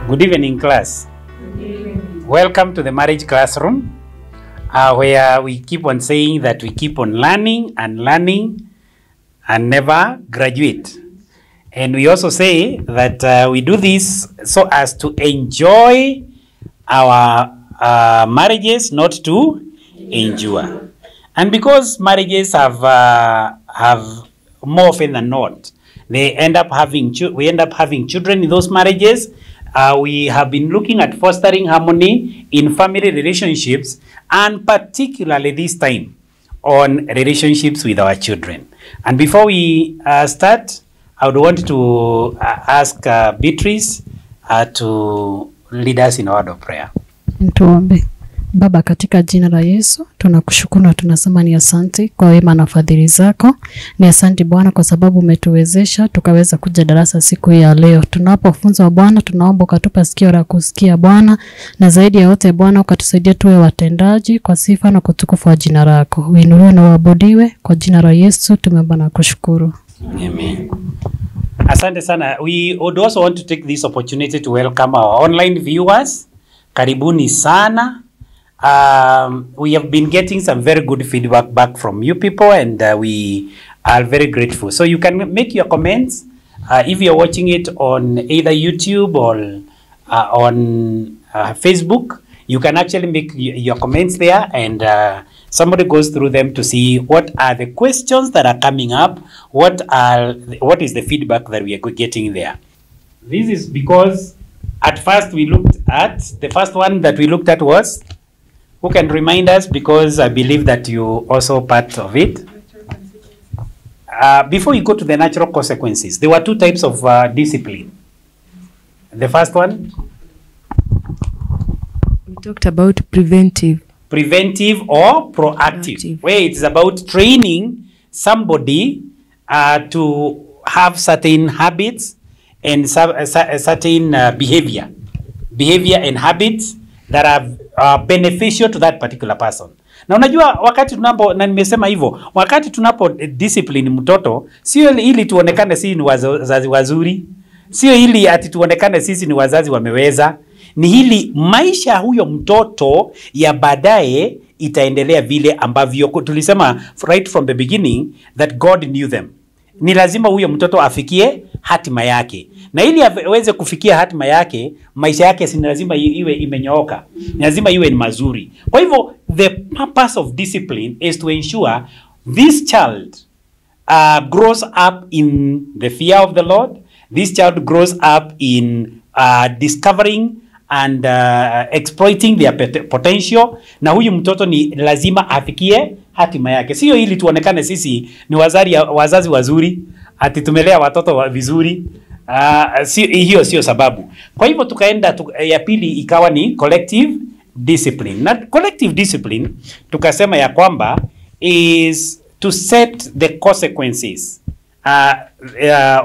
Good evening, class. Good evening. Welcome to the marriage classroom, where we keep on saying that we keep on learning and never graduate. And we also say that we do this so as to enjoy our marriages, not to endure. And because marriages have more often than not, we end up having children in those marriages. We have been looking at fostering harmony in family relationships, and particularly this time on relationships with our children. And before we start, I would want to ask Beatrice to lead us in a word of prayer. Tuombe. Baba, katika jina la Yesu, tunakushukuru na tunasema ni asante kwa wema na fadhili zako. Ni asante Bwana kwa sababu umetuwezesha tukaweza kuja darasa siku ya leo. Tunapofunzwa Bwana, tunaomba ukatupa sikio la kusikia Bwana, na zaidi ya yote Bwana ukatusaidia tuwe watendaji kwa sifa na kutukufu wa jina lako. Uinuliwe na uabudiwe kwa jina la Yesu tumeomba na kushukuru. Amen. Asante sana. We would also want to take this opportunity to welcome our online viewers. Karibuni sana. We have been getting some very good feedback back from you people, and we are very grateful. So you can make your comments if you're watching it on either YouTube or on Facebook. You can actually make your comments there, and somebody goes through them to see what are the questions that are coming up, what is the feedback that we are getting there. This is because at first we looked at, the first one that we looked at was, who can remind us, because I believe that you also part of it. Before you go to the natural consequences, there were two types of discipline. The first one? We talked about preventive. Preventive or proactive. Where it's about training somebody to have certain habits and certain behavior and habits that are beneficial to that particular person. Na unajua wakati na nimesema hivyo, wakati tunapo discipline mtoto, sio ili tuonekane sisi ni wazazi wazuri, sio ili ati tuonekane sisi ni wazazi wameweza, ni ili maisha huyo mtoto ya baadaye itaendelea vile ambavyo tulisema right from the beginning that God knew them. Ni lazima huyo mtoto afikie hatima yake. Na ili aweze kufikia hatima yake, maisha yake si lazima iwe imenyooka. Ni lazima iwe ni mazuri. Kwa hivyo, the purpose of discipline is to ensure this child grows up in the fear of the Lord. This child grows up in discovering and exploiting their potential. Na huyu mtoto ni lazima afikie hatima yake. Sio ili tuonekane sisi ni wazazi wazuri, ati tumelea watoto vizuri. Hiyo sio sababu. Kwa hivyo tukaenda ya pili ikawa ni collective discipline. Na collective discipline tukasema ya kwamba is to set the consequences.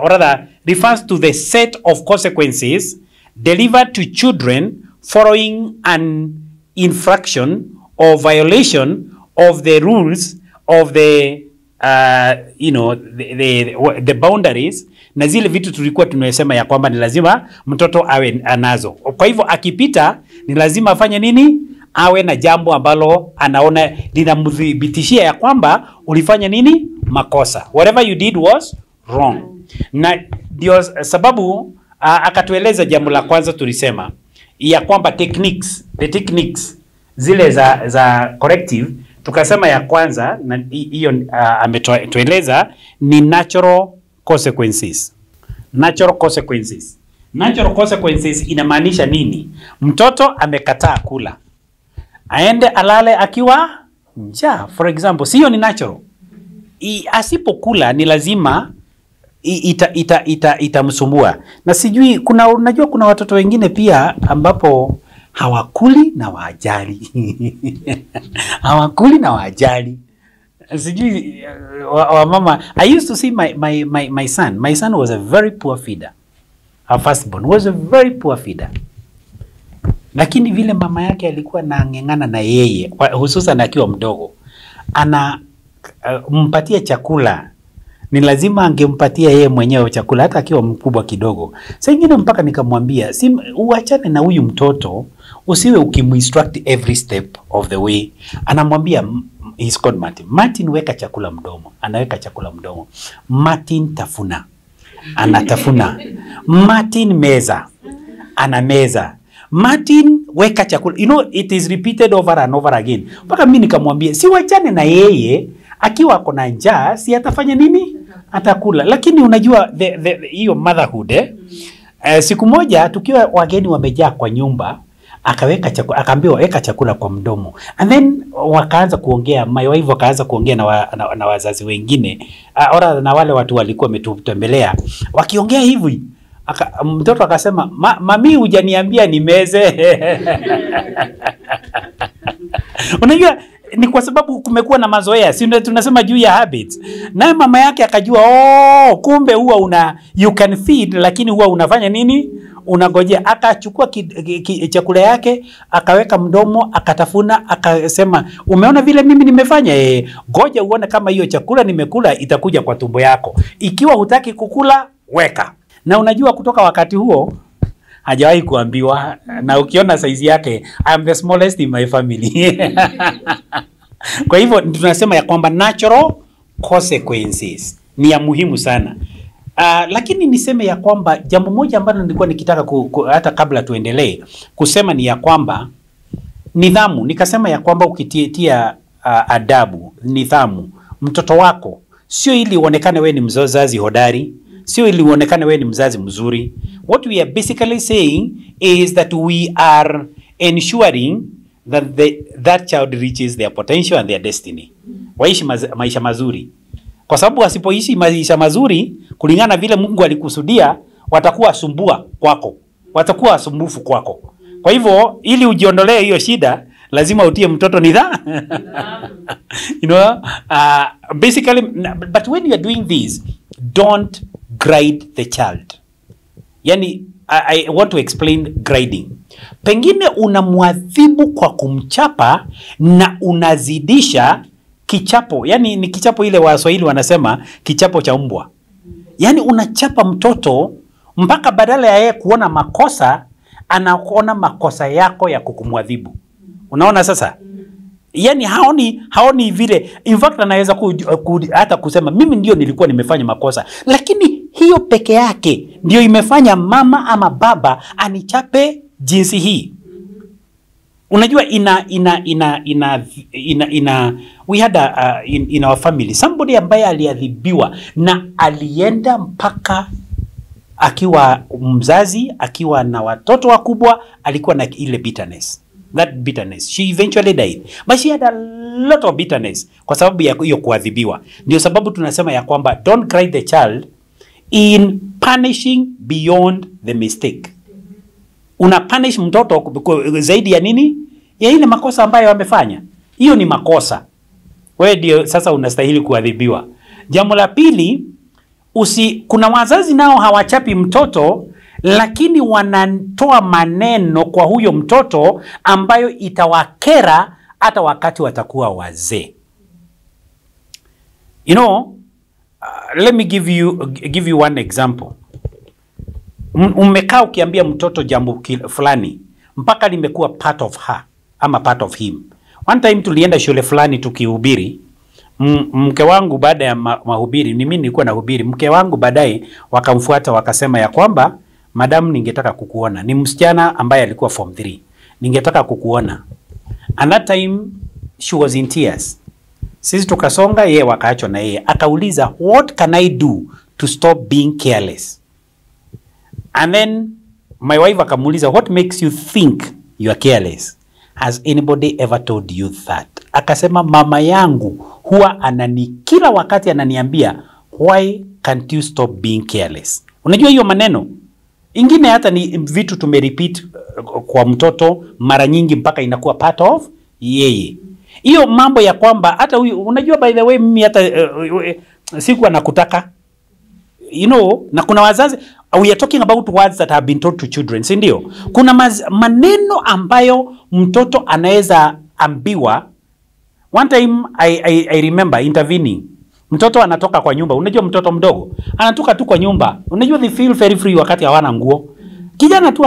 Or rather refers to the set of consequences delivered to children following an infraction or violation of the rules of the the boundaries, na zile vitu tulikuwa tunasema ya kwamba ni lazima mtoto awe anazo. Kwa hivyo akipita ni lazima afanye nini? Awe na jambo ambalo anaona linamdhibitishia ya kwamba ulifanya nini? Makosa. Whatever you did was wrong. Na ndio sababu akatueleza jambo la kwanza tulisema ya kwamba the techniques zile za corrective, tukasema ya kwanza na hiyo ametueleza ni natural consequences. Natural consequences. Natural consequences inamaanisha nini? Mtoto amekataa kula, aende alale akiwa njaa, for example, sio ni natural. Asipokula ni lazima itamsumbua. Na sijui unajua kuna watoto wengine pia ambapo hawakuli na wajali. Hawakuli na wajali. Sijui mama, I used to see my son. My son was a very poor feeder. Our firstborn was a very poor feeder. Lakini vile mama yake alikuwa naangengana na yeye, hususan akiwa mdogo, mpatia chakula ni lazima angempatia yeye mwenyewe chakula hata akiwa mkubwa kidogo. Sasa ingine mpaka nikamwambia, si uachane na huyu mtoto, usiwe ukiminstruct every step of the way. Anamwambia he's called Martin. Martin, weka chakula mdomo. Anaweka chakula mdomo. Martin, tafuna. Anatafuna. Martin, meza. Anameza. Martin, weka chakula. You know, it is repeated over and over again. Mpaka mimi nikamwambia, si wachane na yeye, akiwa ako na njaa, si atafanya nini? Atakula. Lakini unajua hiyo motherhood siku moja tukiwa wageni wamejaa kwa nyumba, akaweka chakula, akaambiwa weka chakula kwa mdomo. And then wakaanza kuongea, my wife wakaanza kuongea na wazazi wengine, ora na wale watu walikuwa wametutembelea. Wakiongea hivi, mtoto akasema, mami hujaniambia nimeze. Unajua ni kwa sababu kumekuwa na mazoea, si tunasema juu ya habits. Naye mama yake akajua, kumbe huwa you can feed, lakini huwa unafanya nini? Unagojea. Akachukua chakula yake, akaweka mdomo, akatafuna, akasema, umeona vile mimi nimefanya? Goja uone kama hiyo chakula nimekula itakuja kwa tumbo yako. Ikiwa hutaki kukula, weka. Na unajua kutoka wakati huo hajawahi kuambiwa, na ukiona size yake, I am the smallest in my family. Kwa hivyo tunasema ya kwamba natural consequences ni ya muhimu sana. Lakini niseme ya kwamba jambo moja ambalo nilikuwa nikitaka hata kabla tuendelee kusema ni ya kwamba nidhamu. Nikasema ya kwamba ukitia adabu, nidhamu, mtoto wako sio ili uonekane wewe ni mzazi hodari, sio ili uonekane wewe ni mzazi mzuri. What we are basically saying is that we are ensuring that that child reaches their potential and their destiny. Waishi maisha mazuri. Kwa sababu wasipoishi maisha mazuri kulingana vile Mungu alikusudia, watakuwa sumbua kwako. Watakuwa wasumbufu kwako. Kwa hivyo ili ujiondolee hiyo shida, lazima utie mtoto nidhamu. You know, basically, but when you are doing this, don't grade the child. Yani, I want to explain grading. Pengine unamwadhibu kwa kumchapa na unazidisha kichapo. Yani ni kichapo ile Waswahili wanasema kichapo cha mbwa. Yani unachapa mtoto mpaka badala ya yeye kuona makosa, anakuona makosa yako ya kukumwadhibu. Unaona sasa? Yani haoni vile. In fact anaweza hata kusema mimi ndio nilikuwa nimefanya makosa, lakini hiyo peke yake ndio imefanya mama ama baba anichape jinsi hii. Unajua we had in our family somebody ambaye aliadhibiwa na alienda mpaka akiwa mzazi, akiwa na watoto wakubwa, alikuwa na ile bitterness. That bitterness. She eventually died. But she had a lot of bitterness kwa sababu ya hiyo kuadhibiwa. Ndio sababu tunasema ya kwamba don't grade the child in punishing beyond the mistake. Una punish mtoto zaidi ya nini? Ya ile makosa ambayo amefanya. Hiyo ni makosa. Wewe ndio sasa unastahili kuadhibiwa. Jambo la pili, kuna wazazi nao hawachapi mtoto, lakini wanatoa maneno kwa huyo mtoto ambayo itawakera hata wakati watakuwa wazee. You know, let me give you one example. Umekaa ukiambia mtoto jambo fulani mpaka limekuwa part of her ama part of him. One time tulienda shule fulani tukihubiri. Mke wangu baada ya mahubiri, mimi nilikuwa nahubiri, mke wangu baadaye wakamfuata wakasema ya kwamba, madam, ningetaka kukuona. Ni msichana ambaye alikuwa form 3. Ningetaka kukuona. And that time she was in tears. Sisi tukasonga, yeye wakaachwa na yeye. Akauliza, what can I do to stop being careless? And then my wife akamuuliza, what makes you think you are careless? Has anybody ever told you that? Akasema, mama yangu huwa kila wakati ananiambia, why can't you stop being careless? Unajua hiyo maneno ingine hata ni vitu tumerepeat kwa mtoto mara nyingi mpaka inakuwa part of yeye. Hiyo mambo ya kwamba hata unajua, by the way, mimi hata sikuwa nakutaka, you know, na kuna wazazi, we are talking about words that have been taught to children, si ndio? Kuna maneno ambayo mtoto anaweza ambiwa. One time I remember intervening. Mtoto anatoka kwa nyumba, unajua mtoto mdogo anatoka tu kwa nyumba, unajua they feel very free wakati hawana nguo. Kijana tu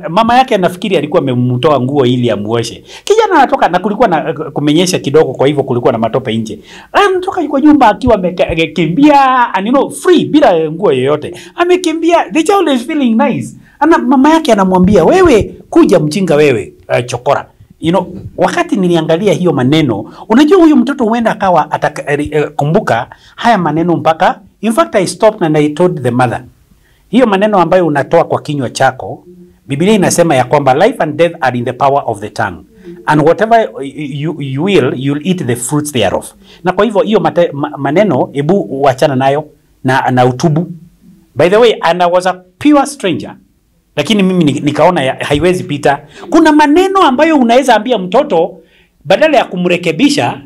mama yake anafikiri alikuwa amemtoa nguo ili amuoshe. Kijana anatoka na kulikuwa na kumenyesha kidogo, kwa hivyo kulikuwa na matope nje. Anatoka kwa nyumba akiwa amekimbia, and you know, free bila nguo yoyote. Amekimbia, the child is feeling nice. Mama yake anamwambia, wewe kuja mjinga wewe, chokora. You know, wakati niliangalia hiyo maneno, unajua huyu mtoto huenda akawa kumbuka haya maneno mpaka, in fact I stopped and I told the mother, hiyo maneno ambayo unatoa kwa kinywa chako, Biblia inasema ya kwamba life and death are in the power of the tongue, and whatever you will, you'll eat the fruits thereof. Na kwa hivyo hiyo maneno, ebu uachana nayo na utubu. By the way, and I was a pure stranger, lakini mimi nikaona haiwezi pita. Kuna maneno ambayo unaweza ambia mtoto, badala ya kumrekebisha,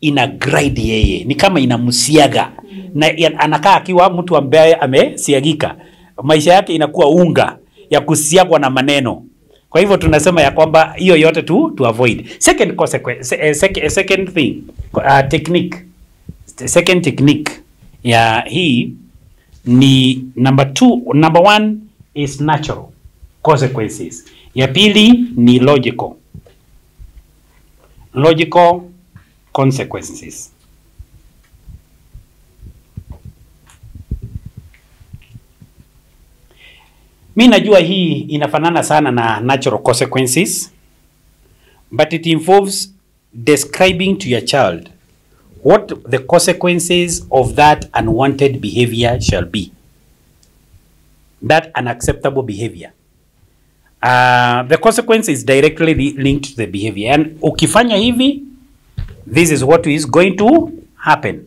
ina grade yeye, ni kama inamsiaga, na anakaa akiwa mtu ambaye amesiagika. Maisha yake inakuwa unga ya kusiagwa na maneno. Kwa hivyo tunasema ya kwamba hiyo yote to avoid. Second consequence, second thing, technique. Second technique ya hii ni number 1 is natural consequences. Ya pili ni logical consequences. Mimi najua hii inafanana sana na natural consequences, but it involves describing to your child what the consequences of that unwanted behavior shall be. That unacceptable behavior. The consequence is directly linked to the behavior. And ukifanya hivi, this is what is going to happen.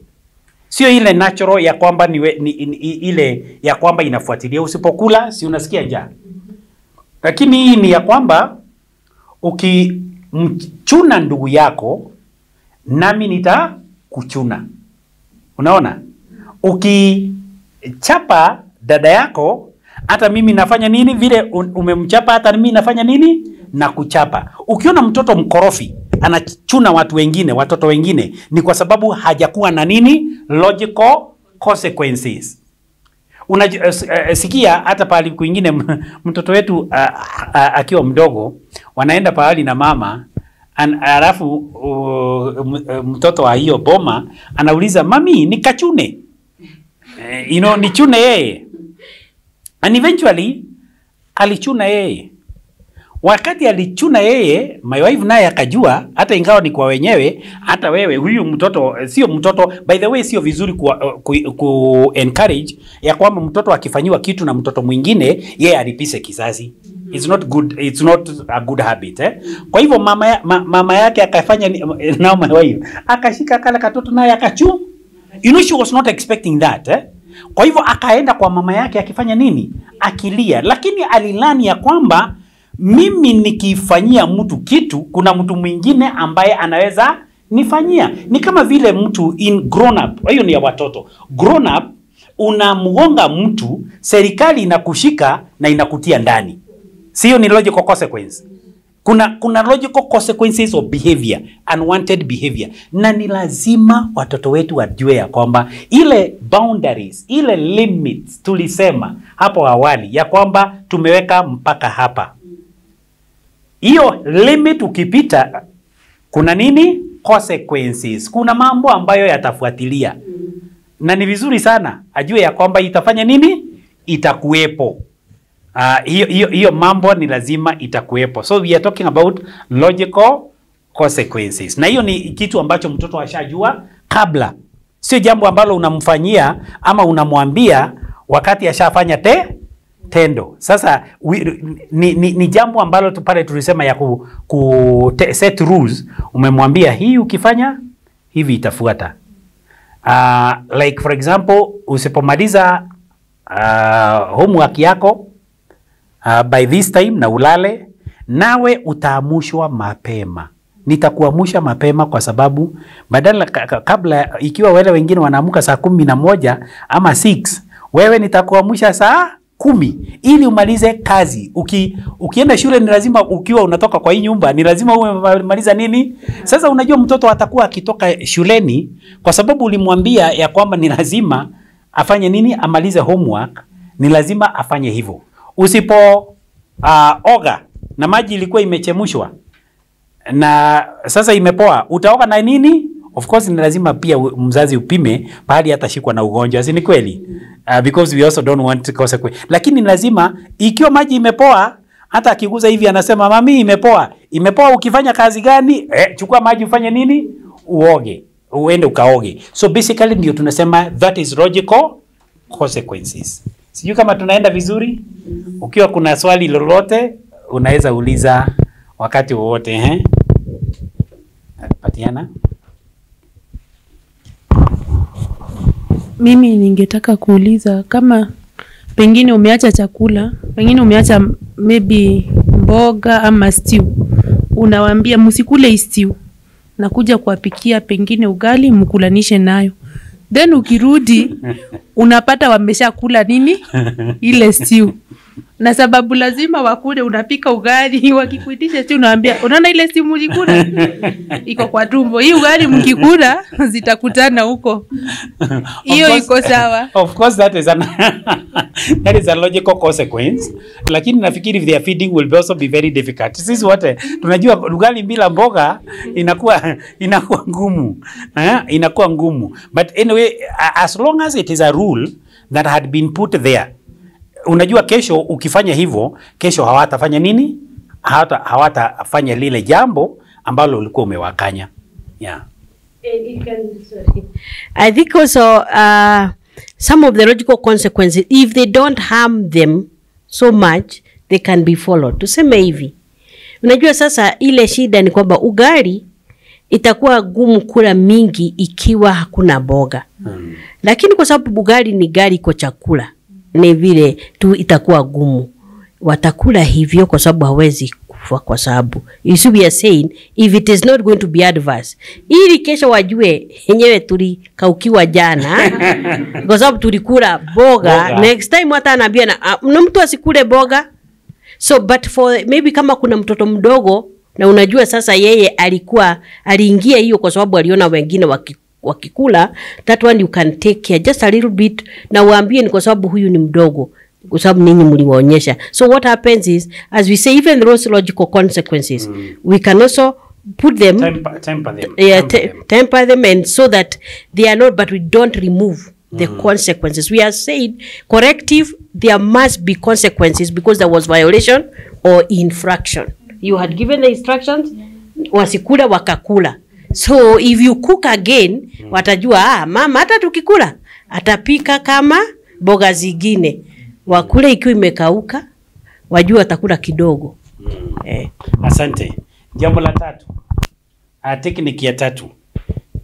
Sio ile natural ya kwamba ile ya kwamba inafuatilia, usipokula si unasikia njaa. Lakini hii ni ya kwamba ukimchuna ndugu yako, nami nitakuchuna. Unaona? Ukichapa dada yako, hata mimi nafanya nini? Vile umemchapa, hata mimi nafanya nini? Na kuchapa. Ukiona mtoto mkorofi anachuna watoto wengine, ni kwa sababu hajakuwa na nini? Logical consequences. Sikia hata pahali kwingine mtoto wetu akiwa mdogo, wanaenda pahali na mama, alafu mtoto wa hiyo boma anauliza, mami nikachune, nichune yeye. And eventually alichuna yeye. Wakati alichuna yeye, my wife naye akajua, hata ingawa ni kwa wenyewe, hata wewe huyu mtoto sio mtoto. By the way, sio vizuri ku encourage ya kwamba mtoto akifanyiwa kitu na mtoto mwingine yeye alipise kisasi. It's not good, it's not a good habit, Kwa hivyo mama yake akafanya na my wife akashika kale katoto naye akachu. You know, she was not expecting that, Kwa hivyo akaenda kwa mama yake akifanya nini? Akilia. Lakini alilani ya kwamba mimi nikifanyia mtu kitu, kuna mtu mwingine ambaye anaweza nifanyia. Ni kama vile mtu in grown up, hiyo ni ya watoto. Grown up, unamgonga mtu, serikali inakushika na inakutia ndani. Sio ni logical consequence. Kuna logical consequences of behavior, unwanted behavior. Na ni lazima watoto wetu wajue ya kwamba ile boundaries, ile limits tulisema hapo awali ya kwamba tumeweka mpaka hapa. Hiyo limit ukipita, kuna nini? Consequences. Kuna mambo ambayo yatafuatilia. Na ni vizuri sana ajue ya kwamba itafanya nini? Itakuwepo. Hiyo mambo ni lazima itakuwepo. So we are talking about logical consequences. Na hiyo ni kitu ambacho mtoto ashajua kabla. Sio jambo ambalo unamfanyia ama unamwambia wakati ashafanya tendo. Sasa ni jambo ambalo pale tulisema ya set rules. Umemwambia hii ukifanya hivi itafuata. Like for example, usipomaliza homework yako by this time na ulale, nawe utaamushwa mapema. Nitakuamusha mapema kwa sababu badala kabla, ikiwa wale wengine wanaamuka saa 11 ama 6, wewe nitakuamusha saa 10 ili umalize kazi. Ukienda shule ni lazima, ukiwa unatoka kwa hii nyumba ni lazima umaliza nini? Sasa unajua mtoto atakuwa akitoka shuleni kwa sababu ulimwambia ya kwamba ni lazima afanye nini? Amalize homework, ni lazima afanye hivyo. Usipo oga na maji ilikuwa imechemshwa na sasa imepoa, utaoga na nini? Of course ni lazima pia mzazi upime pahali atashikwa na ugonjwa, si ni kweli? Because we also don't want consequence. Lakini lazima ikiwa maji imepoa, hata akiguza hivi anasema mami imepoa. Imepoa ukifanya kazi gani? Chukua maji ufanye nini? Uoge. Uende ukaoge. So basically ndio tunasema that is logical consequences. Sijui kama tunaenda vizuri. Ukiwa kuna swali lolote unaweza uliza wakati wowote. Patiana. Mimi ningetaka kuuliza kama pengine umeacha chakula, pengine umeacha maybe mboga ama stew. Unawaambia msikule stew. Nakuja kuwapikia pengine ugali mkulanishe nayo. Then ukirudi unapata wameshakula nini? Ile stew. Na sababu lazima wakule, unapika ugali, wakikuitisha stew unawaambia unaona ile stew mlikula iko kwa tumbo, hii ugali mkikula zitakutana huko. Hiyo iko sawa. Of course that is a logical consequence, lakini nafikiri their feeding will also be very difficult. Sisi wote tunajua ugali bila mboga inakuwa ngumu. Inakuwa ngumu. But anyway, as long as it is a rule that had been put there, unajua kesho ukifanya hivyo, kesho hawatafanya nini? Hawatafanya lile jambo ambalo ulikuwa umewakanya. Yeah. I think also some of the logical consequences, if they don't harm them so much, they can be followed. Tuseme hivi. Unajua sasa ile shida ni kwamba ugali itakuwa gumu kula mingi ikiwa hakuna boga. Lakini kwa sababu ugali ni gari kwa chakula, ni vile tu itakuwa gumu. Watakula hivyo kwa sababu hawezi kufa kwa sababu. You see we are saying if it is not going to be adverse. Ili kesho wajue yenyewe tulikaukiwa jana kwa sababu tulikula boga. Next time hata anaambia na mtu asikule boga. So but for maybe kama kuna mtoto mdogo na unajua sasa yeye aliingia hiyo kwa sababu aliona wengine wakikula, that one you can take care just a little bit na uambie ni kwa sababu huyu ni mdogo, kwa sababu ninyi mliwaonyesha. So what happens is, as we say, even those logical consequences, we can also put them, temper them, and so that they are not, but we don't remove the consequences. We are saying corrective, there must be consequences because there was violation or infraction. You had given the instructions, wasikula wakakula. So if you cook again, watajua mama hata tukikula atapika kama boga zingine. Wakule ikiwa imekauka, wajua atakula kidogo. Asante. Jambo la tatu. Technique ya tatu.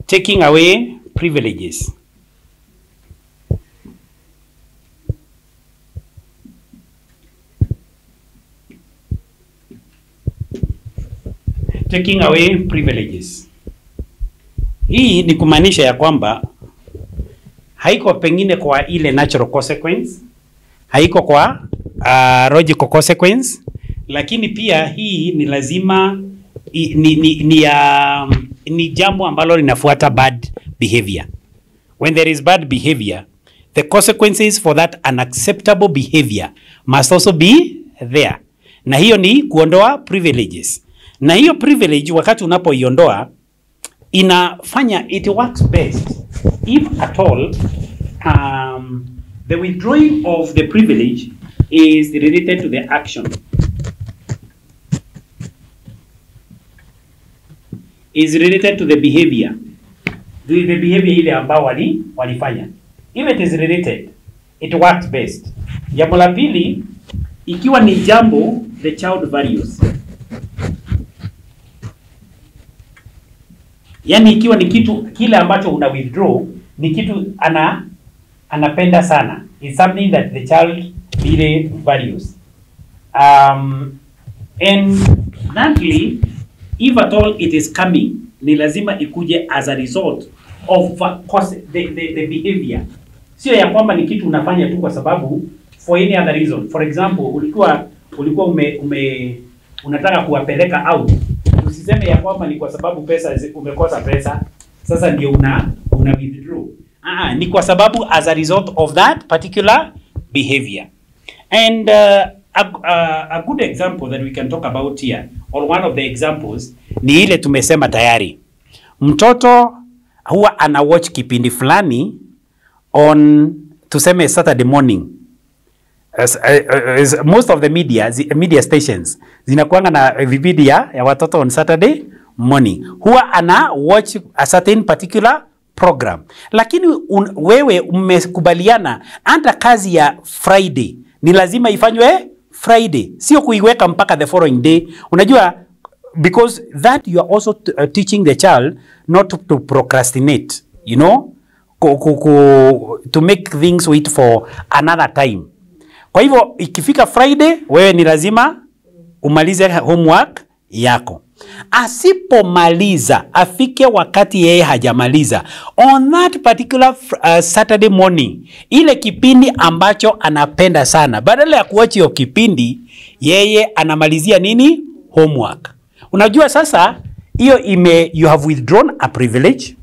Taking away privileges. Taking away privileges. Hii ni kumaanisha ya kwamba haiko pengine kwa ile natural consequence, haiko kwa logical consequence, lakini pia hii ni lazima ni jambo ambalo linafuata bad behavior. When there is bad behavior, the consequences for that unacceptable behavior must also be there. Na hiyo ni kuondoa privileges. Na hiyo privilege wakati unapoiondoa inafanya, it works best if at all the withdrawing of the privilege is related to the action, is related to the behavior, the behavior ile ambao walifanya. If it is related, it works best. Jambo la pili, ikiwa ni jambo the child values, yani ikiwa ni kitu kile ambacho una withdraw ni kitu anapenda sana, is something that the child really values. And thirdly, if at all it is coming, ni lazima ikuje as a result of the behavior. Sio ya kwamba ni kitu unafanya tu kwa sababu for any other reason. For example, ulikuwa unataka kuwapeleka out. Usiseme ya kwamba ni kwa sababu umekosa pesa. Sasa ndio una withdraw. Ni kwa sababu as a result of that particular behavior. And a good example that we can talk about here, or one of the examples, ni ile tumesema tayari. Mtoto huwa ana watch kipindi fulani on, tuseme Saturday morning. Most of the media stations zinakuanga na vipindi ya watoto on Saturday morning. Huwa ana watch a certain particular program. Lakini wewe umekubaliana hata kazi ya Friday ni lazima ifanywe Friday, sio kuiweka mpaka the following day. Unajua, because that you are also teaching the child not to procrastinate, you know, to make things wait for another time. Kwa hivyo ikifika Friday, wewe ni lazima umalize homework yako. Asipomaliza, afike wakati yeye hajamaliza, on that particular Saturday morning, ile kipindi ambacho anapenda sana, badala ya kuacha hiyo kipindi, yeye anamalizia nini? Homework. Unajua sasa, hiyo you have withdrawn a privilege,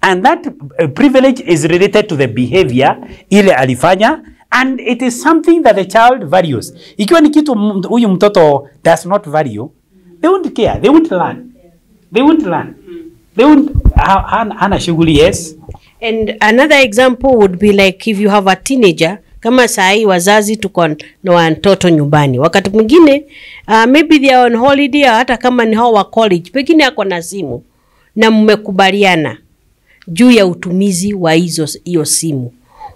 and that privilege is related to the behavior ile alifanya, and it is something that the child values. Ikiwa ni kitu huyu mtoto does not value, they won't care, they won't learn. They won't learn. They won't hana shughuli, yes. And another example would be like if you have a teenager, kama sahi wazazi tuko na watoto nyumbani. Wakati mwingine maybe they are on holiday, hata kama ni hao wa college, pengine ako na simu na mmekubaliana juu ya utumizi wa hiyo simu.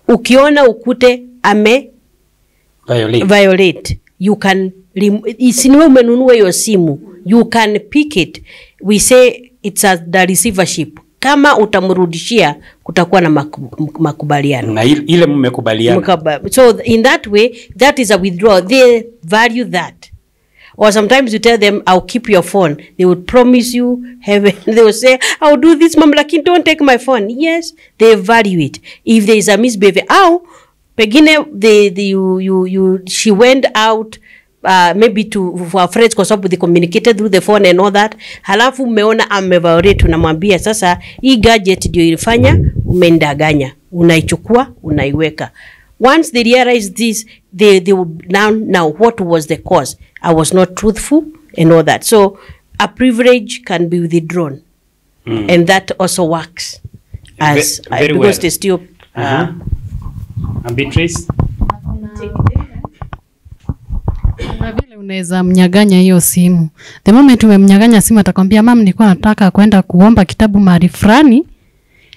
Ukiona ukute violate, you can isiniwe umenunua hiyo simu, you can pick it. We say it's the receivership. Kama utamrudishia, kutakuwa na makubaliano. Na ile mmekubaliana. So in that way, that is a withdrawal. They value that. Or sometimes you tell them, I'll keep your phone. They would promise you heaven. They will say, I'll do this, mom, like, don't take my phone. Yes, they value it. If there is a misbehavior, pegine she went out maybe for friends kwa sababu they communicated through the phone and all that. Halafu umeona ameviolate, unamwambia sasa hii gadget ndio ilifanya umendaganya, unaichukua unaiweka. Once they realize this, they would now what was the cause? I was not truthful and all that. So a privilege can be withdrawn, and that also works as very because well. they still Beatrice. Na vile unaweza mnyaganya hiyo simu. The moment umemnyaganya simu, atakwambia mama, nilikuwa nataka kwenda kuomba kitabu mahali fulani,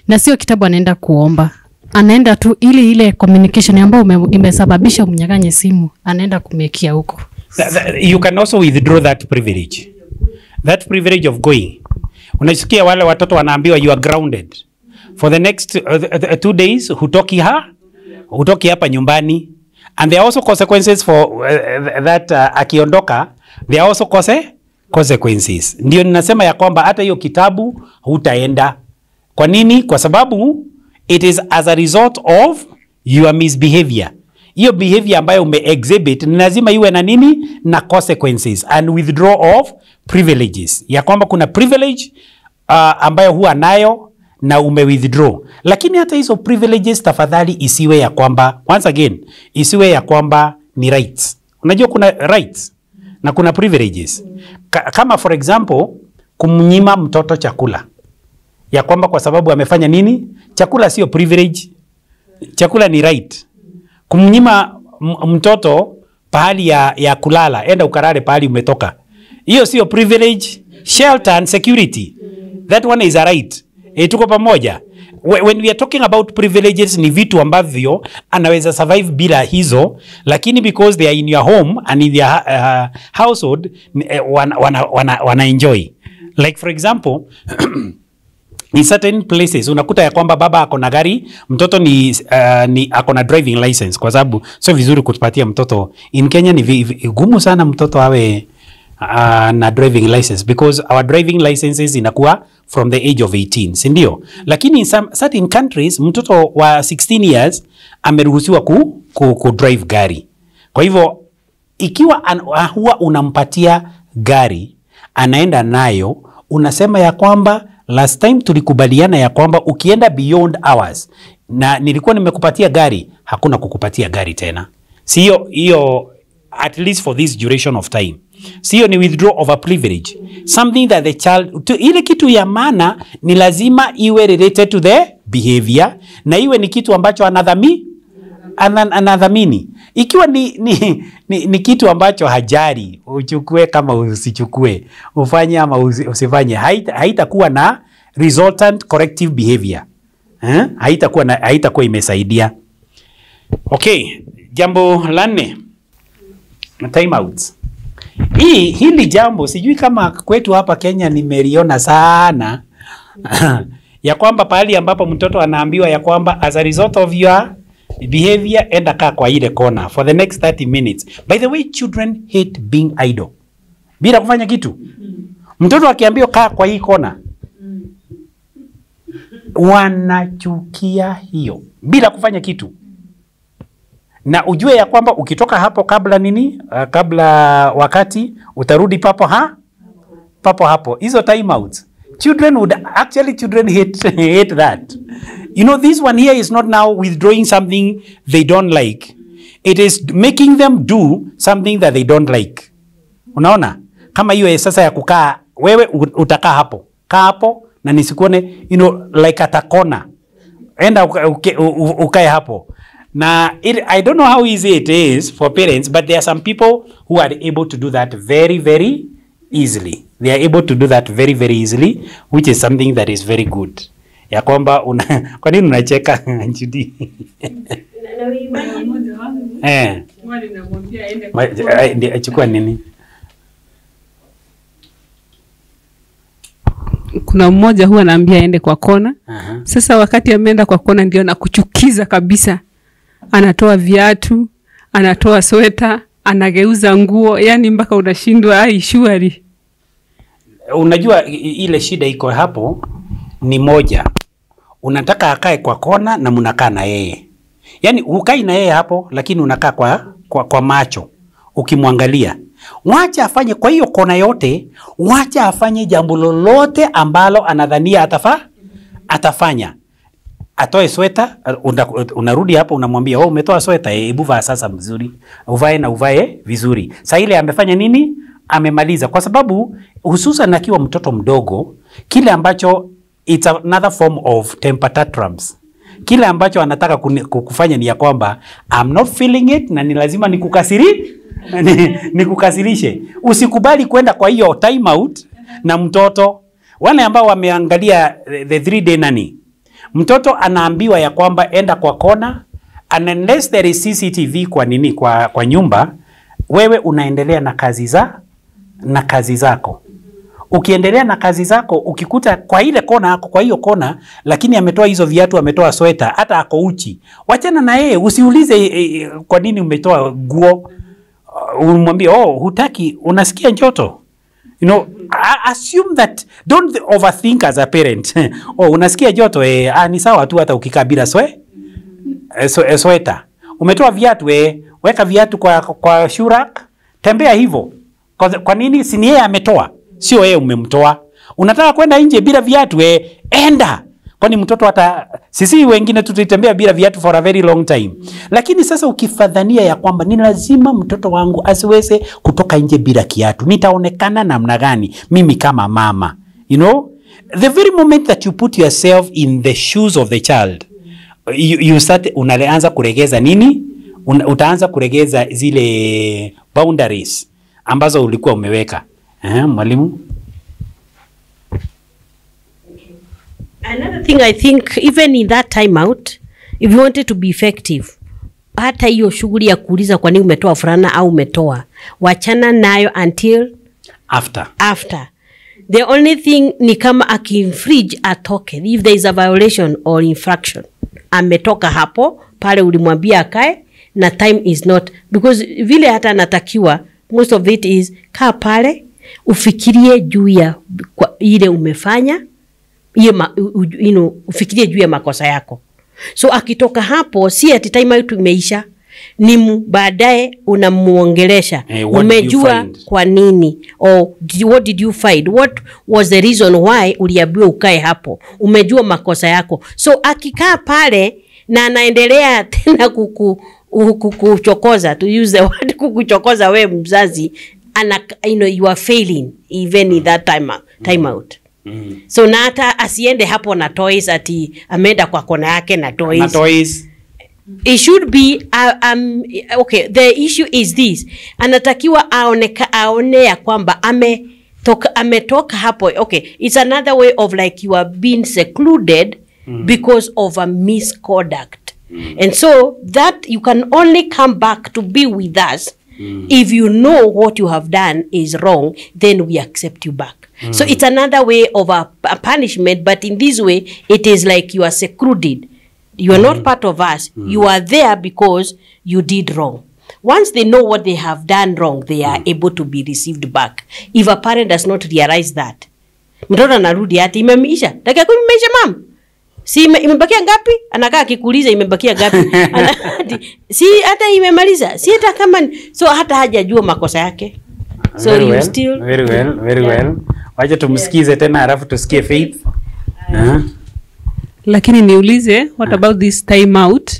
na sio kitabu anaenda kuomba. Anaenda tu ile communication ambayo imesababisha umnyaganye simu, anaenda kumekia huko. You can also withdraw that privilege. That privilege of going. Unasikia wale watoto wanaambiwa you are grounded for the next 2 days, hutoki hapa nyumbani. And there are also consequences for that akiondoka, there are also consequences. Ndio ninasema ya kwamba hata hiyo kitabu hutaenda. Kwa nini? Kwa sababu it is as a result of your misbehavior. Hiyo behavior ambayo ume-exhibit ni lazima iwe na nini? Na consequences and withdraw of privileges. Ya kwamba kuna privilege ambayo huwa nayo na ume-withdraw. Lakini hata hizo privileges tafadhali isiwe ya kwamba, once again, isiwe ya kwamba ni rights. Unajua kuna rights na kuna privileges. Kama for example, kumnyima mtoto chakula. Ya kwamba kwa sababu amefanya nini? Chakula sio privilege. Chakula ni right. Kumnyima mtoto pahali ya kulala, enda ukarare pahali umetoka. Hiyo sio privilege. Shelter and security, that one is a right. Tuko pamoja. When we are talking about privileges, ni vitu ambavyo anaweza survive bila hizo, lakini because they are in your home and in your household, wana enjoy. Like for example, in certain places unakuta ya kwamba baba ako na gari, mtoto ni ako na driving license, kwa sababu sio vizuri kutupatia mtoto. In Kenya ni gumu sana mtoto awe na driving license, because our driving licenses inakuwa from the age of 18, si ndio? Lakini in some certain countries mtoto wa 16 years ameruhusiwa ku drive gari. Kwa hivyo ikiwa huwa unampatia gari anaenda nayo, unasema ya kwamba last time tulikubaliana ya kwamba ukienda beyond hours na nilikuwa nimekupatia gari, hakuna kukupatia gari tena. Sio hiyo, at least for this duration of time. Sio ni withdraw of a privilege. Something that the child, ile kitu ya maana ni lazima iwe related to the behavior na iwe ni kitu ambacho anadhamini. Ikiwa ni kitu ambacho hajari, uchukue kama usichukue, ufanye ama usifanye, haitakuwa na resultant corrective behavior. Haitakuwa imesaidia. Okay, jambo la 4. Time out. Hili jambo sijui kama kwetu hapa Kenya nimeliona sana. Ya kwamba pahali ambapo mtoto anaambiwa ya kwamba as a result of your behavior enda kaa kwa ile kona for the next 30 minutes. By the way, children hate being idle. Bila kufanya kitu. Mtoto akiambiwa kaa kwa hii kona, wanachukia hiyo bila kufanya kitu. Na ujue ya kwamba ukitoka hapo kabla kabla wakati utarudi papo hapo. Hizo time outs. Children hate that. You know, this one here is not now withdrawing something they don't like. It is making them do something that they don't like. Unaona? Kama hiyo sasa ya kukaa, wewe utakaa hapo. Kaa hapo na nisikuone, you know, like atakona. Enda ukae hapo. Na I don't know how easy it is for parents, but there are some people who are able to do that very, very easily. They are able to do that very, very easily, which is something that is very good. Ya kwamba kwa nini unacheka Judy? Chukua nini? Kuna mmoja huwa anaambia aende kwa kona. Sasa wakati ameenda kwa kona ndio nakuchukiza kabisa. Anatoa viatu, anatoa sweta, anageuza nguo, yani mpaka unashindwa shwari. Unajua ile shida iko hapo ni moja. Unataka akae kwa kona na mnakaa na yeye. Yani ukai na yeye hapo lakini unakaa kwa macho ukimwangalia. Wacha afanye kwa hiyo kona yote, wacha afanye jambo lolote ambalo anadhania atafanya. Atoe sweta, unarudi hapo unamwambia, "Oh, umetoa sweta, hebu vaa sasa mzuri. Uvae vizuri." Sasa ile amefanya nini? Amemaliza. Kwa sababu hususan akiwa mtoto mdogo, kile ambacho it's another form of temper tantrums. Kile ambacho anataka kufanya ni ya kwamba I'm not feeling it na ni lazima nikukasirishe. Usikubali kwenda kwa hiyo time out na mtoto. Wale ambao wameangalia the 3-day nanny. Mtoto anaambiwa ya kwamba enda kwa kona, and unless there is CCTV kwa nyumba, wewe unaendelea na kazi zako. Ukiendelea na kazi zako, ukikuta kwa ile kona kwa hiyo kona, lakini ametoa hizo viatu, ametoa sweta, hata ako uchi, wachana na yeye. Usiulize kwa nini umetoa nguo. Umwambie, "Oh, hutaki, unasikia joto." You know, assume that, don't overthink as a parent. "Oh, unasikia joto, ni sawa tu hata ukikaa bila sweta. Umetoa viatu, weka viatu kwa shurak, tembea hivyo." Kwa nini? Si yeye ametoa, sio yeye umemtoa. Unataka kwenda nje bila viatu, enda. Kwani mtoto sisi wengine tutitembea bila viatu for a very long time. Lakini sasa ukifadhania ya kwamba ni lazima mtoto wangu asiweze kutoka nje bila kiatu, nitaonekana namna gani mimi kama mama? You know, the very moment that you put yourself in the shoes of the child, you start, unaanza kuregeza nini? Utaanza kuregeza zile boundaries ambazo ulikuwa umeweka. Mwalimu? Another thing, I think even in that time out, if you wanted to be effective, hata hiyo shughuli ya kuuliza kwa nini umetoa fulana au umetoa, wachana nayo until after. The only thing ni kama aki-infringe atoke, if there is a violation or infraction. Ametoka hapo, pale ulimwambia akae, na time is not, because vile hata anatakiwa, most of it is, kaa pale, ufikirie juu ya ile umefanya, ufikirie juu ya makosa yako. So akitoka hapo, si ati time out imeisha, ni baadaye unamuongelesha. What did you Umejua find? kwa nini, or what did you find, what was the reason why uliambiwa ukae hapo, umejua makosa yako. So akikaa pale na anaendelea tena kukuchokoza, to use the word kukuchokoza, we mzazi, you are failing even in that time out. So na hata asiende hapo na toys, ati ameenda kwa kona yake na toys. It should be okay, the issue is this, anatakiwa aone ya kwamba ametoka hapo. Okay, it's another way of like you are being secluded because of a misconduct. And so that you can only come back to be with us if you know what you have done is wrong, then we accept you back. So it's another way of a punishment, but in this way it is like you are secluded. You are not part of us. You are there because you did wrong. Once they know what they have done wrong, they are able to be received back. If a parent does not realize that, mtoto anarudi ati imeisha, dakika 10 imeisha mam. Si imebakia ngapi? Anakaa akikuuliza imebakia ngapi? Si hata imemaliza. Si hata kama, so hata hajajua makosa yake. So very you well, still very well. Wacha tumsikize tena alafu tusikie Faith. Lakini niulize, what about this time out?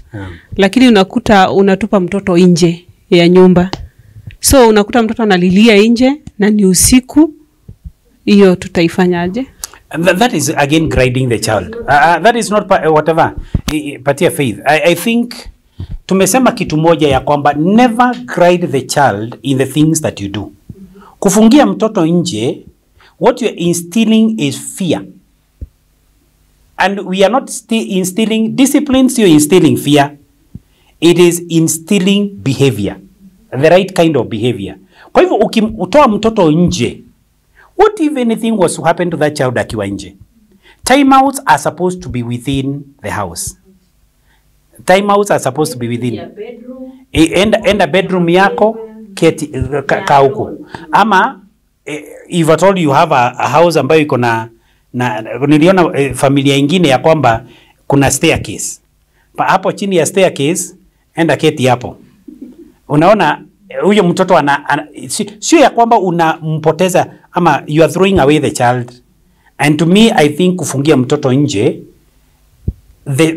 Lakini unakuta unatupa mtoto nje ya nyumba. So unakuta mtoto analilia nje na ni usiku. Hiyo tutaifanyaje? That is again grading the child. That is not whatever. Patia Faith. I think tumesema kitu moja ya kwamba never grade the child in the things that you do. Kufungia mtoto nje, what you are instilling is fear. And we are not instilling disciplines, you are instilling fear. It is instilling behavior, the right kind of behavior. Kwa hivyo ukimtoa mtoto nje, what if anything was to happen to that child akiwa nje? Timeouts are supposed to be within the house. Timeouts are supposed to be within. Enda bedroom yako, kaa huko. Ama if at all you have a house ambayo iko na niliona familia ingine ya kwamba kuna staircase. Hapo chini ya staircase, enda keti hapo. Unaona huyo mtoto sio ya kwamba unampoteza ama you are throwing away the child. And to me, I think kufungia mtoto nje,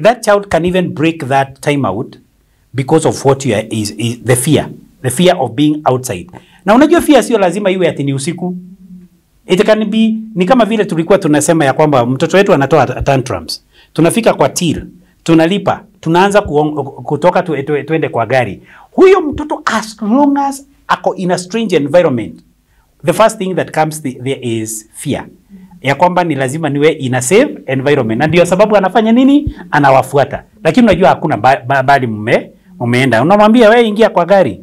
that child can even break that time out because of what is the fear of being outside. Na unajua fear sio lazima iwe ati ni usiku. It can be, ni kama vile tulikuwa tunasema ya kwamba mtoto wetu anatoa tantrums. Tunafika kwa till, tunalipa, tunaanza kutoka tuende kwa gari. Huyo mtoto, as long as ako in a strange environment, the first thing that comes there is fear. Ya kwamba ni lazima niwe in a safe environment. Na ndio sababu anafanya nini? Anawafuata. Lakini unajua hakuna bali mumeenda. Unamwambia wewe ingia kwa gari,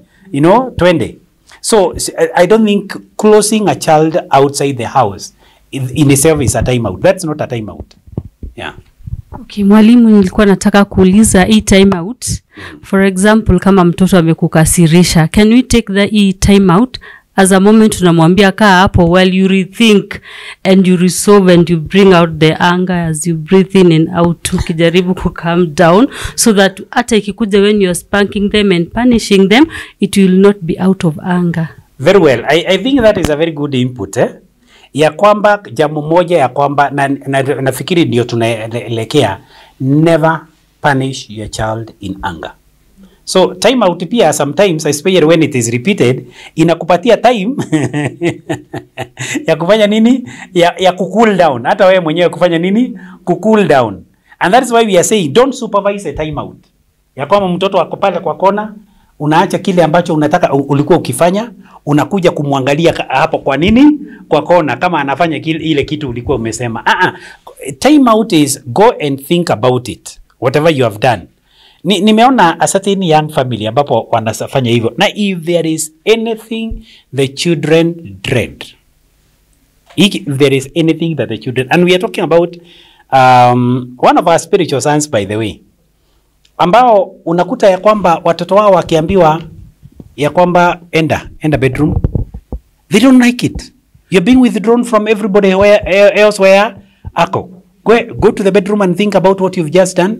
twende. So I don't think closing a child outside the house in itself is a timeout. That's not a timeout. Yeah. Okay, mwalimu, nilikuwa nataka kuuliza hii time out. For example, kama mtoto amekukasirisha, can we take the time out as a moment tunamwambia kaa hapo while you rethink and you resolve and you bring out the anger as you breathe in and out, ukijaribu ku calm down so that hata ikikuja when you are spanking them and punishing them, it will not be out of anger. Very well. I think that is a very good input. Ya kwamba jambo moja ya kwamba nafikiri ndio tunaelekea, never punish your child in anger. So time out pia sometimes, especially when it is repeated, inakupatia time ya kufanya nini? Ya cool down. Hata wewe mwenyewe kufanya nini? Cool down. And that is why we are saying don't supervise a time out. Ya kwamba mtoto wako pale kwa kona, unaacha kile ambacho unataka ulikuwa ukifanya, unakuja kumwangalia hapo kwa nini? Kwa kona, kama anafanya ile kitu ulikuwa umesema. Time out is go and think about it. Whatever you have done. Nimeona a certain young family ambapo wanafanya hivyo. Na if there is anything the children dread, if there is anything that the children, and we are talking about one of our spiritual sons, by the way, ambao unakuta ya kwamba watoto wao wakiambiwa ya kwamba enda bedroom, they don't like it. You're being withdrawn from everybody else where ako. Go to the bedroom and think about what you've just done.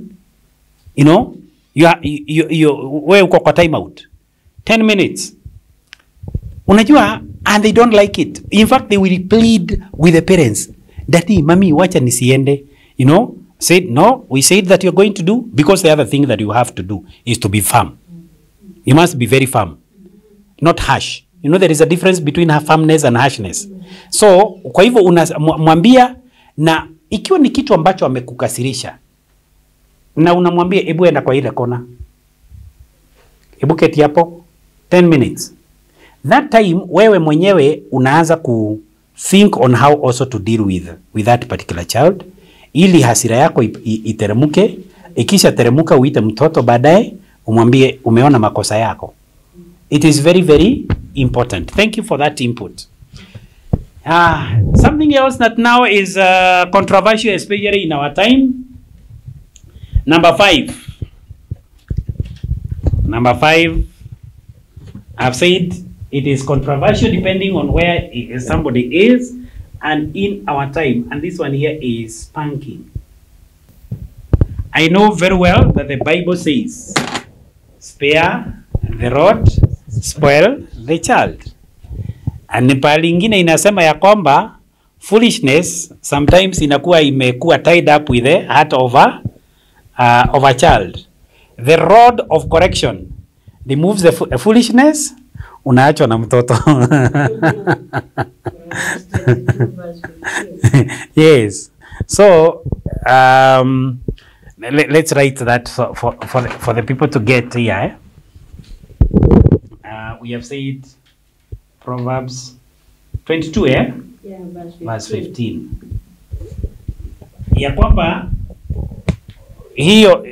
wewe uko kwa time out 10 minutes, unajua, and they don't like it. In fact, they will plead with the parents, daddy, mami, wacha nisiende, you know, said no, we said that you're going to do, because the other thing that you have to do is to be firm. You must be very firm, not harsh. You know, there is a difference between firmness and harshness. So kwa hivyo unamwambia, na ikiwa ni kitu ambacho amekukasirisha, na unamwambia hebu enda kwa ile kona, hebu keti hapo 10 minutes. That time wewe mwenyewe unaanza ku think on how also to deal with that particular child, ili hasira yako iteremuke. Ikisha teremuka, uite mtoto baadaye, umwambie umeona makosa yako. It is very, very important. Thank you for that input. Something else that now is controversial, especially in our time. Number 5. Number 5, I've said it is controversial depending on where somebody is and in our time. And this one here is spanking. I know very well that the Bible says, spare the rod, spoil the child. And pahali ingine inasema ya kwamba foolishness sometimes inakuwa imekuwa tied up with the heart of a child. The rod of correction removes the foolishness, unaachwa na mtoto. Yes. So let's write that for the people to get here. We have said Proverbs 22, yeah, verse 15. Ya kwamba hiyo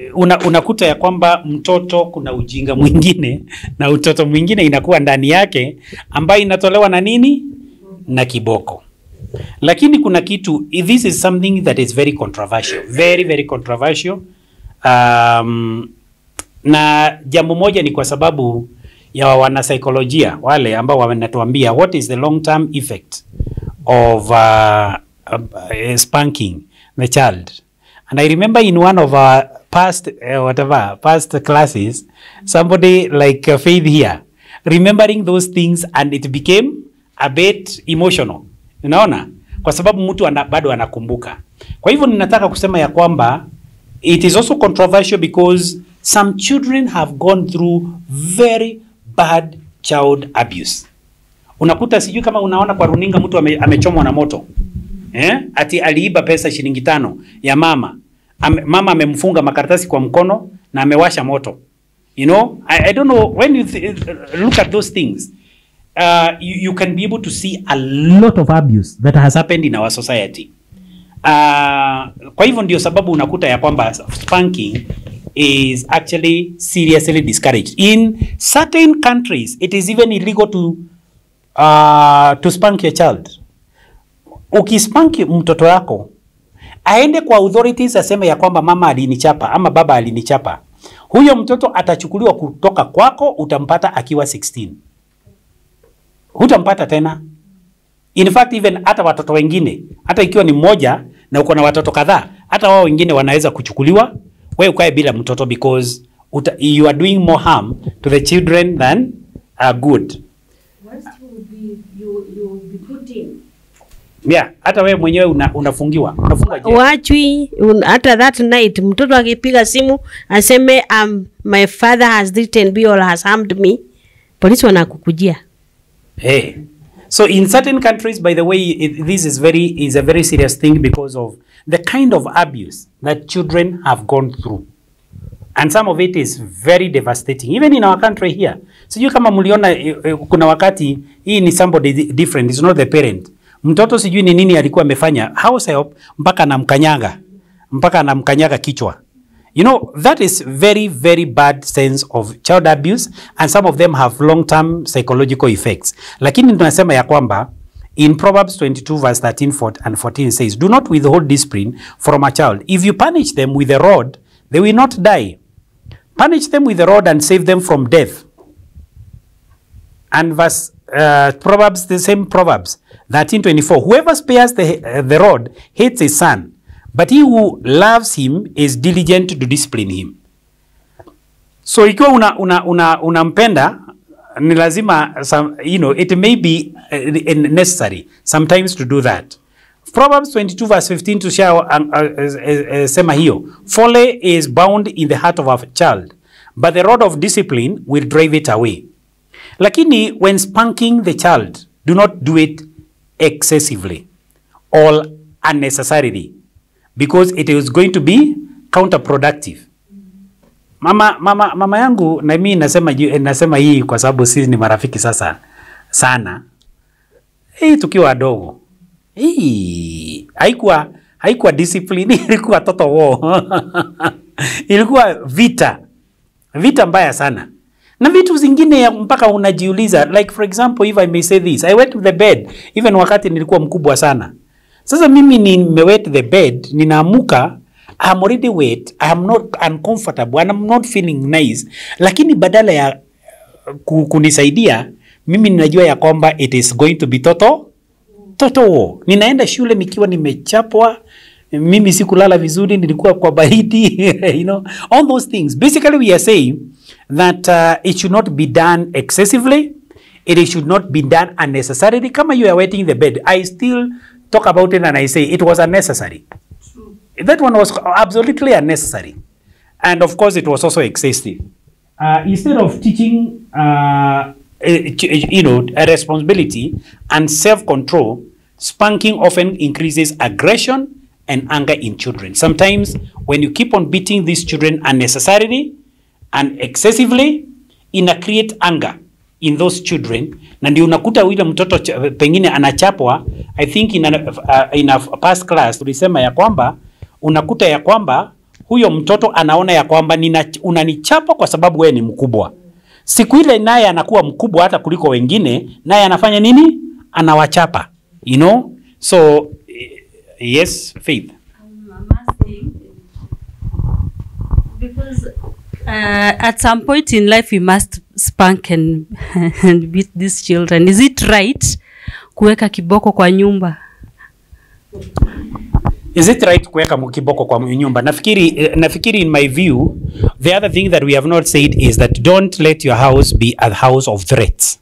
unakuta ya kwamba mtoto kuna ujinga mwingine na utoto mwingine inakuwa ndani yake ambayo inatolewa na nini? Na kiboko. Lakini kuna kitu, this is something that is very controversial, very, very controversial. Na jambo moja ni kwa sababu ya wanasaikolojia wale ambao wanatuambia what is the long term effect of spanking the child. And I remember in one of our past classes, somebody like Faith here, remembering those things, and it became a bit emotional. Unaona? Kwa sababu mtu bado anakumbuka. Kwa hivyo ninataka kusema ya kwamba it is also controversial because some children have gone through very bad child abuse. Unakuta, sijui kama unaona kwa runinga, mtu amechomwa na moto. Ati aliiba pesa shilingi 5 ya mama. Mama amemfunga makaratasi kwa mkono na amewasha moto. You know, I don't know, when you look at those things, you can be able to see a lot of abuse that has happened in our society. Kwa hivyo ndio sababu unakuta ya kwamba spanking is actually seriously discouraged. In certain countries, it is even illegal to spank your child. Ukispank mtoto wako, aende kwa authorities aseme ya kwamba mama alinichapa ama baba alinichapa, huyo mtoto atachukuliwa kutoka kwako, utampata akiwa 16. Hutampata tena. In fact, even hata watoto wengine, hata ikiwa ni mmoja na uko na watoto kadhaa, hata wao wengine wanaweza kuchukuliwa, wewe ukae bila mtoto, because you are doing more harm to the children than good. Once you will be put in. Yeah, hata wewe mwenyewe unafungiwa. Wachwi, hata that night mtoto akipiga simu aseme my father has threatened me or has harmed me, polisi wanakukujia. Hey. So in certain countries, by the way, this is a very serious thing because of the kind of abuse that children have gone through. And some of it is very devastating. Even in our country here. Sijui kama mliona kuna wakati hii ni somebody different, it's not the parent. Mtoto sijui ni nini alikuwa amefanya, house help mpaka anamkanyaga kichwa. You know, that is very, very bad sense of child abuse, and some of them have long-term psychological effects. Lakini tunasema ya kwamba in Proverbs 22 verse 13 and 14 says, do not withhold discipline from a child. If you punish them with a rod, they will not die. Punish them with a rod and save them from death. And verse Proverbs, the same Proverbs 13:24, whoever spares the rod hates his son, but he who loves him is diligent to discipline him. So ikiwa unampenda ni lazima it may be necessary sometimes to do that. Proverbs 22 verse 15 to share sema hiyo, folly is bound in the heart of a child, but the rod of discipline will drive it away. Lakini when spanking the child, do not do it excessively or unnecessarily, because it is going to be counterproductive. Mama yangu na mimi nasema hii kwa sababu sisi ni marafiki sasa sana. Tukiwa wadogo. Haikuwa discipline, ilikuwa total war. Ilikuwa vita mbaya sana. Na vitu zingine mpaka unajiuliza, like for example, if I may say this, I wet the bed even wakati nilikuwa mkubwa sana. Sasa mimi nimewet the bed, ninaamuka, I'm already wet, I am not uncomfortable and I'm not feeling nice, lakini badala ya kunisaidia, mimi ninajua ya kwamba it is going to be total war. Ninaenda shule nikiwa nimechapwa, mimi sikulala vizuri, nilikuwa kwa baridi, all those things. Basically we are saying that it should not be done excessively, it should not be done unnecessarily. Kama you are wetting the bed, I still talk about it and I say it was unnecessary. True. That one was absolutely unnecessary. And of course it was also excessive. Instead of teaching a responsibility and self-control, spanking often increases aggression and anger in children. Sometimes when you keep on beating these children unnecessarily and excessively, create anger in those children, na ndio unakuta yule mtoto pengine anachapwa. I think in a past class tulisema ya kwamba unakuta ya kwamba huyo mtoto anaona ya kwamba unanichapa kwa sababu wewe ni mkubwa. Siku ile naye anakuwa mkubwa hata kuliko wengine, naye anafanya nini? Anawachapa. So yes, Faith. I'm asking because at some point in life we must spank and beat these children. Is it right kuweka kiboko kwa nyumba? Is it right kuweka kiboko kwa nyumba? Nafikiri in my view, the other thing that we have not said is that don't let your house be a house of threats.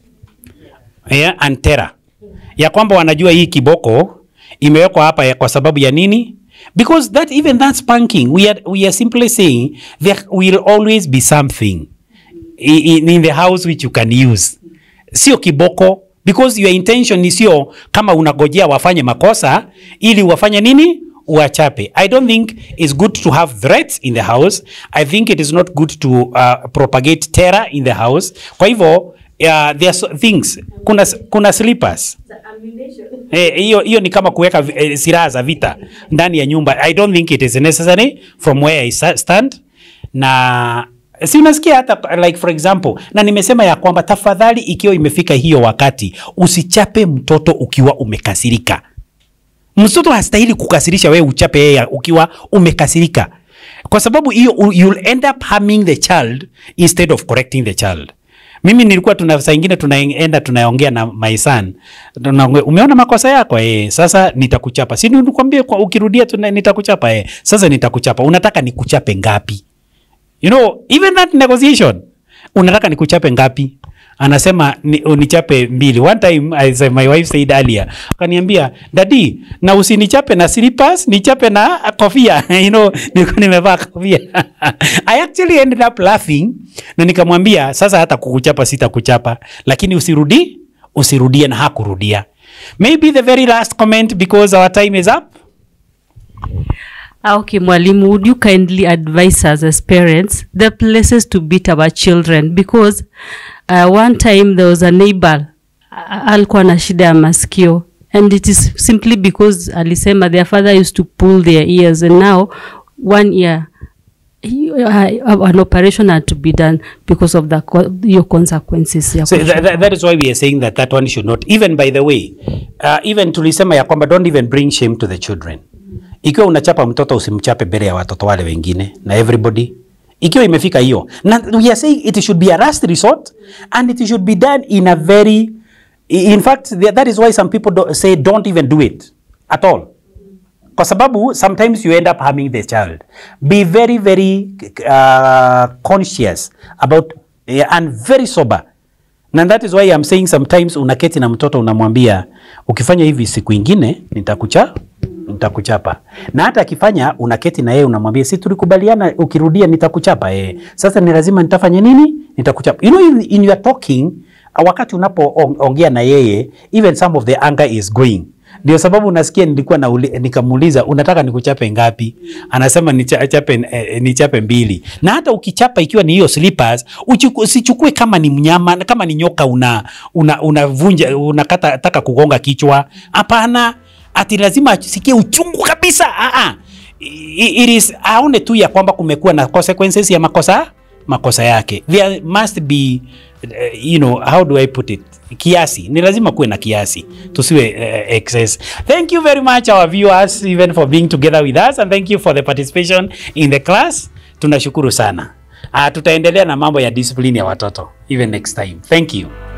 And terror. Ya kwamba wanajua hii kiboko imewekwa hapa kwa sababu ya nini? Because even that spanking, we are simply saying there will always be something in the house which you can use. Sio kiboko, because your intention is sio kama unagojea wafanye makosa ili wafanye nini? Uachape. I don't think it's good to have threats in the house. I think it is not good to propagate terror in the house. Kwa hivyo there are things, kuna slippers. Hiyo ni kama kuweka silaha za vita ndani ya nyumba. I don't think it is necessary from where I stand. Na si unasikia hata like for example, na nimesema ya kwamba tafadhali ikiwa imefika hiyo wakati, usichape mtoto ukiwa umekasirika. Mtoto hastahili kukasirisha wewe uchape yeye ukiwa umekasirika. Kwa sababu hiyo you'll end up harming the child instead of correcting the child. Mimi nilikuwa saa nyingine tunaongea na my son. Umeona makosa yako sasa nitakuchapa. Si nikwambie ukirudia nitakuchapa sasa nitakuchapa. Unataka nikuchape ngapi? Even that negotiation. Unataka nikuchape ngapi? Anasema unichape 2. One time my wife said earlier, akaniambia, "Daddy, na usinichape na slippers, nichape na kofia." Nilikuwa nimevaa kofia. I actually ended up laughing na nikamwambia, "Sasa hata kukuchapa sitakuchapa, lakini usirudie," na hakurudia. Maybe the very last comment because our time is up. Okay, mwalimu, would you kindly advise us as parents the places to beat our children? Because one time there was a neighbor alikuwa na shida ya masikio, and it is simply because alisema their father used to pull their ears, and now one ear an operation had to be done because of your consequences. So that is why we are saying that one should not. Even by the way, even tulisema ya kwamba don't even bring shame to the children. Ikiwa unachapa mtoto usimchape mbele ya watoto wale wengine na everybody. Ikiwa imefika hiyo. We are saying it should be a last resort and it should be done in a very, in fact that is why some people say don't even do it at all. kwa sababu sometimes you end up harming the child. Be very very conscious about and very sober. And that is why I'm saying sometimes unaketi na mtoto unamwambia ukifanya hivi siku ingine nitakuchapa. Na hata akifanya unaketi na yeye unamwambia si tulikubaliana ukirudia nitakuchapa Sasa ni lazima nitafanya nini? Nitakuchapa. You know, in your talking, wakati unapoongea na yeye, even some of the anger is going. Ndio sababu unasikia nilikuwa nikamuuliza unataka nikuchape ngapi? Anasema nichape 2. Na hata ukichapa ikiwa ni hiyo slippers, usichukue kama ni mnyama, kama ni nyoka unavunja unataka kugonga kichwa. Hapana, ati lazima asikie uchungu kabisa. It is aone tu ya kwamba kumekuwa na consequences ya makosa yake. There must be you know, how do I put it? Kiasi. Ni lazima kuwe na kiasi. Tusiwe excess. Thank you very much our viewers even for being together with us, and thank you for the participation in the class. Tunashukuru sana. Tutaendelea na mambo ya discipline ya watoto even next time. Thank you.